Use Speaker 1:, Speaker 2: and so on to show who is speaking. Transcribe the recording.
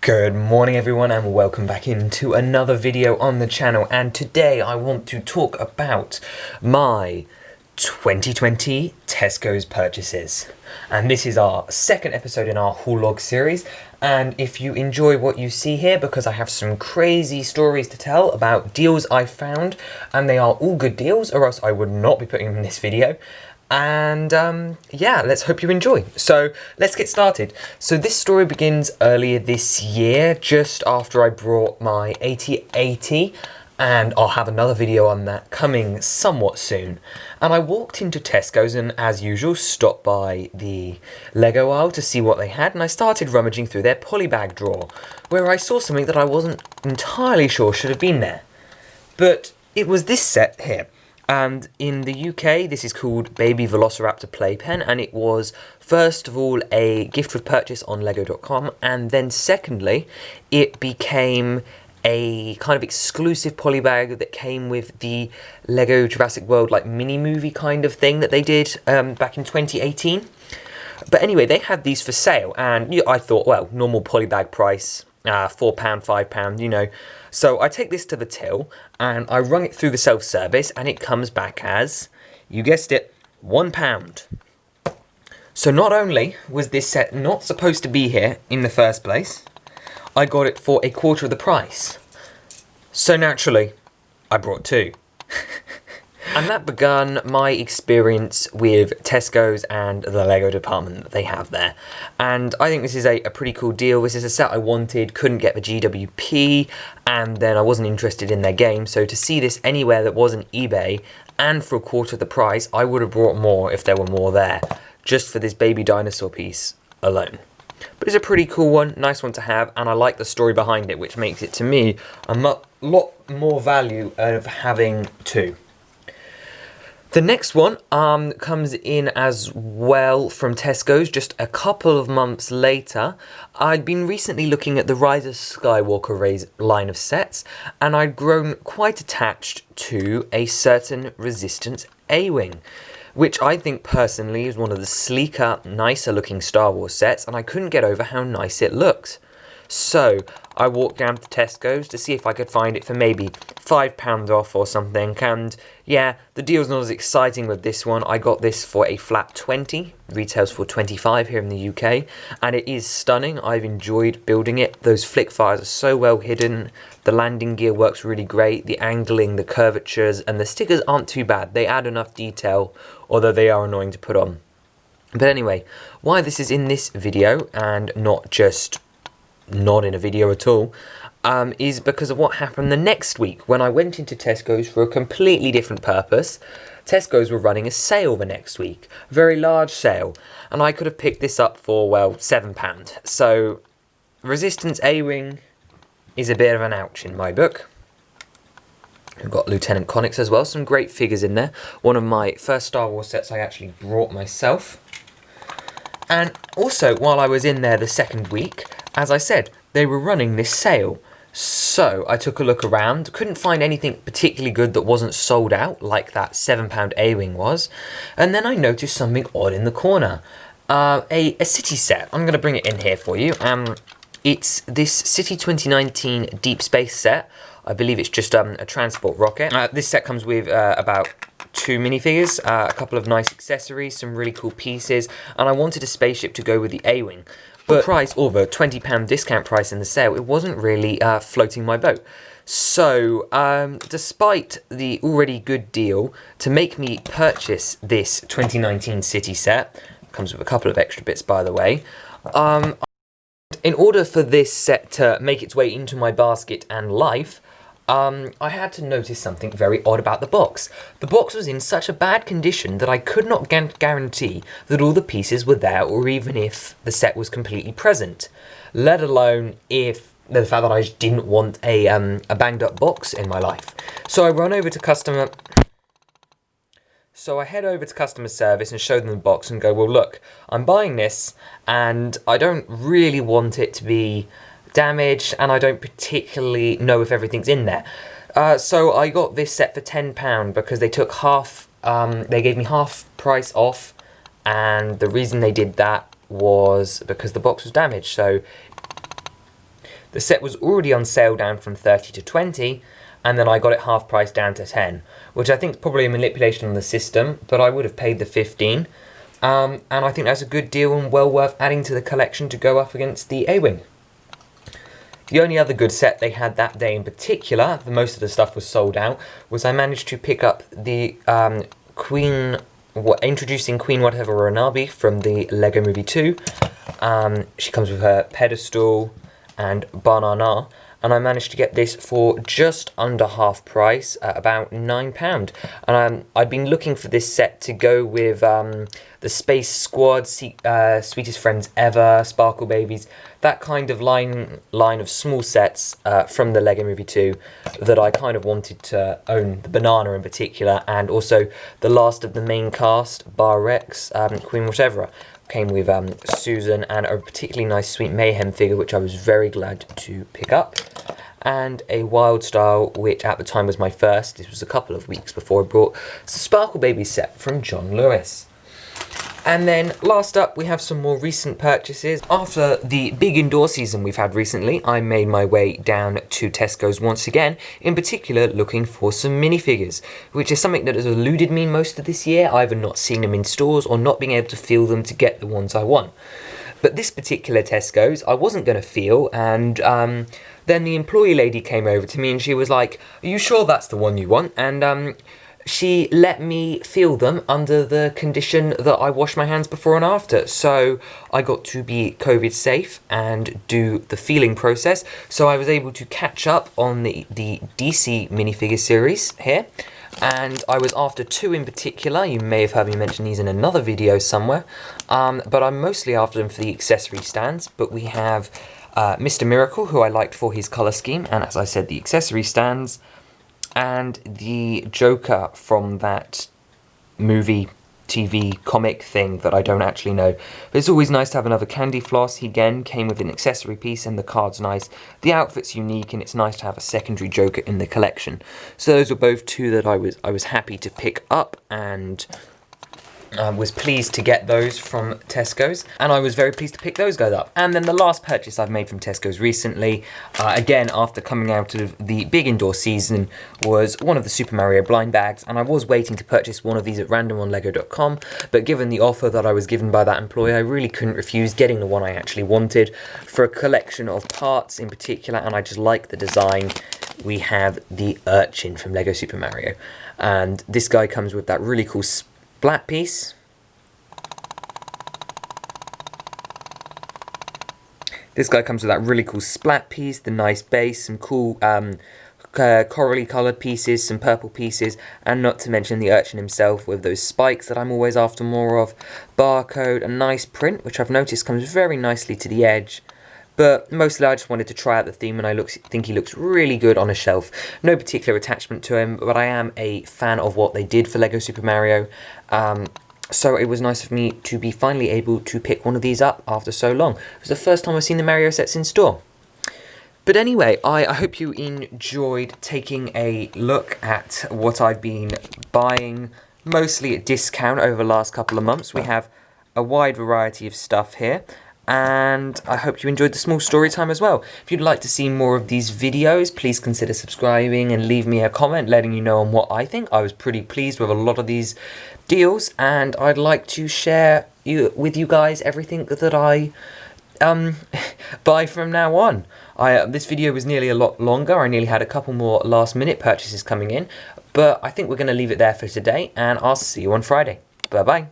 Speaker 1: Good morning everyone and welcome back into another video on the channel, and today I want to talk about my 2020 Tesco's purchases. And this is our second episode in our haul log series, and if you enjoy what you see here, because I have some crazy stories to tell about deals I found, and they are all good deals or else I would not be putting them in this video. And yeah, let's hope you enjoy. So let's get started. So this story begins earlier this year, just after I brought my 8080, and I'll have another video on that coming somewhat soon. And I walked into Tesco's and, as usual, stopped by the Lego aisle to see what they had, and I started rummaging through their polybag drawer, where I saw something that I wasn't entirely sure should have been there. But it was this set here. And in the UK, this is called Baby Velociraptor Playpen, and it was, first of all, a gift with purchase on lego.com, and then secondly, it became a kind of exclusive polybag that came with the Lego Jurassic World like mini movie kind of thing that they did back in 2018. But anyway, they had these for sale, and I thought, well, normal polybag price, £4, £5, you know. So I take this to the till and I run it through the self-service, and it comes back as, you guessed it, £1. So not only was this set not supposed to be here in the first place, I got it for a quarter of the price. So naturally, I brought two. And that began my experience with Tesco's and the Lego department that they have there. And I think this is a pretty cool deal. This is a set I wanted, couldn't get the GWP, and then I wasn't interested in their game. So to see this anywhere that wasn't eBay, and for a quarter of the price, I would have brought more if there were more there, just for this baby dinosaur piece alone. But it's a pretty cool one, nice one to have, and I like the story behind it, which makes it, to me, a lot more value of having two. The next one comes in as well from Tesco's just a couple of months later. I'd been recently looking at the Rise of Skywalker line of sets, and I'd grown quite attached to a certain Resistance Awing, which I think personally is one of the sleeker, nicer looking Star Wars sets, and I couldn't get over how nice it looked. So I walked down to Tesco's to see if I could find it for maybe £5 off or something, and yeah, the deal's not as exciting with this one. I got this for a flat 20, retails for 25 here in the UK, and it is stunning. I've enjoyed building it. Those flick fires are so well hidden, the landing gear works really great, the angling, the curvatures, and the stickers aren't too bad. They add enough detail, although they are annoying to put on. But anyway, why this is in this video and not just not in a video at all, is because of what happened the next week when I went into Tesco's for a completely different purpose. Tesco's were running a sale the next week, a very large sale, and I could have picked this up for, well, £7. So Resistance Awing is a bit of an ouch in my book. We've got Lieutenant Connix as well, some great figures in there. One of my first Star Wars sets I actually brought myself. And also, while I was in there the second week, as I said, they were running this sale. So I took a look around, couldn't find anything particularly good that wasn't sold out, like that £7 A-Wing was. And then I noticed something odd in the corner. A city set. I'm going to bring it in here for you. It's this City 2019 Deep Space set. I believe it's just a transport rocket. This set comes with about 2 minifigures, a couple of nice accessories, some really cool pieces, and I wanted a spaceship to go with the A-Wing. But price, or the £20 discount price in the sale, it wasn't really floating my boat. So, despite the already good deal, to make me purchase this 2019 City set, comes with a couple of extra bits by the way, in order for this set to make its way into my basket and life, I had to notice something very odd about the box. The box was in such a bad condition that I could not guarantee that all the pieces were there, or even if the set was completely present, let alone if the fact that I just didn't want a banged up box in my life. So I run over to customer So I head over to customer service and show them the box and go, well, look, I'm buying this and I don't really want it to be damaged and I don't particularly know if everything's in there. So I got this set for £10 because they took they gave me half price off, and the reason they did that was because the box was damaged. So the set was already on sale down from 30 to 20, and then I got it half price down to 10, which I think is probably a manipulation on the system, but I would have paid the 15. And I think that's a good deal and well worth adding to the collection to go up against the Awing. The only other good set they had that day in particular, most of the stuff was sold out, was I managed to pick up the introducing Queen Whatever Ranabi from the Lego Movie 2. She comes with her pedestal and banana, and I managed to get this for just under half price at about £9. And I'd been looking for this set to go with the Space Squad, Sweetest Friends Ever, Sparkle Babies, that kind of line of small sets from the Lego Movie 2 that I kind of wanted to own, the banana in particular, and also the last of the main cast, Bar Rex, Queen Whatever. Came with Susan and a particularly nice Sweet Mayhem figure, which I was very glad to pick up, and a Wild Style, which at the time was my first. This was a couple of weeks before I brought the Sparkle Baby set from John Lewis. And then last up, we have some more recent purchases. After the big indoor season we've had recently, I made my way down to Tesco's once again, in particular looking for some minifigures, which is something that has eluded me most of this year, either not seeing them in stores or not being able to feel them to get the ones I want. But this particular Tesco's, I wasn't going to feel, and then the employee lady came over to me and she was like, "Are you sure that's the one you want?" And she let me feel them under the condition that I wash my hands before and after. So I got to be COVID safe and do the feeling process. So I was able to catch up on the DC minifigure series here. And I was after two in particular. You may have heard me mention these in another video somewhere. But I'm mostly after them for the accessory stands. But we have Mr. Miracle, who I liked for his colour scheme. And as I said, the accessory stands. And the Joker from that movie, TV, comic thing that I don't actually know. But it's always nice to have another candy floss. He again came with an accessory piece and the card's nice. The outfit's unique and it's nice to have a secondary Joker in the collection. So those were both two that I was happy to pick up, and was pleased to get those from Tesco's, and I was very pleased to pick those guys up. And then the last purchase I've made from Tesco's recently, again after coming out of the big indoor season, was one of the Super Mario blind bags, and I was waiting to purchase one of these at randomonlego.com, but given the offer that I was given by that employee, I really couldn't refuse getting the one I actually wanted for a collection of parts in particular, and I just like the design. We have the Urchin from Lego Super Mario, and this guy comes with that really cool splat piece. This guy comes with that really cool splat piece, the nice base, some cool corally coloured pieces, some purple pieces, and not to mention the Urchin himself with those spikes that I'm always after more of. Barcode, a nice print, which I've noticed comes very nicely to the edge. But mostly I just wanted to try out the theme, and I think he looks really good on a shelf. No particular attachment to him, but I am a fan of what they did for Lego Super Mario. So it was nice of me to be finally able to pick one of these up after so long. It was the first time I've seen the Mario sets in store. But anyway, I hope you enjoyed taking a look at what I've been buying, mostly at discount over the last couple of months. We have a wide variety of stuff here, and I hope you enjoyed the small story time as well. If you'd like to see more of these videos, please consider subscribing and leave me a comment letting you know on what I think. I was pretty pleased with a lot of these deals, and I'd like to share with you guys everything that I buy from now on. This video was nearly a lot longer. I nearly had a couple more last minute purchases coming in, but I think we're going to leave it there for today, and I'll see you on Friday. Bye bye.